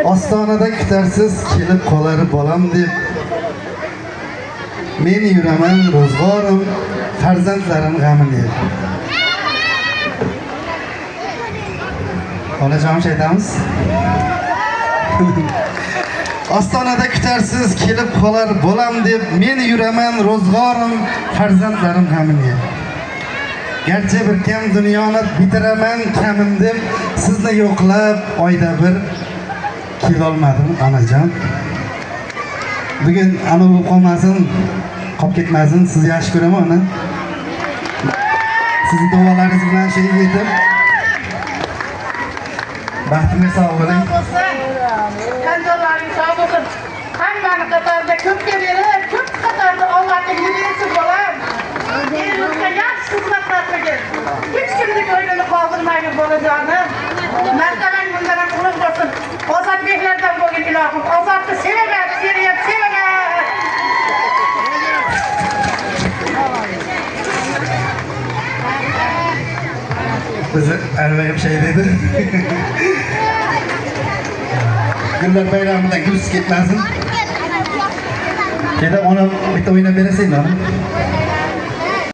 Ostonada kutarsiz kelib qolar bolam deb men yuraman ro'zg'orim farzandlarim g'amini yeb. Onajon aytamiz. Ostonada kutarsiz kelib qolar bolam deb men yuraman ro'zg'orim farzandlarim g'amini yeb. Garchi bir kam dunyoni bitiraman kamin deb sizni yo'qlab oyda bir kelolmadim onajon. Bugun ana bo'lib qolmasin, qolib ketmasin, sizni yaxshi ko'raman ona. Sizning duolaringiz bilan shu yetib baxtimga sog' bo'ling. Kanjolaring sog' bo'lsin. Hammani qatorida ko'pga berib, ko'p qatorida Allohning yo'liga bo'lar. Elimizga yaxshi xizmatlar qilgin. Hech kimni ko'nglini qoldirmagin bolajonim. Martabang bundan ham ulug' bo'lsin. Ozodbeklardan bo'lgin ilohim. Ozodni sevaman, sevaman. Bizi arvayib şey dedi. Güllar bayramidan gülsüz ketmesin. Şeyde ona bir de oyuna veresin onu.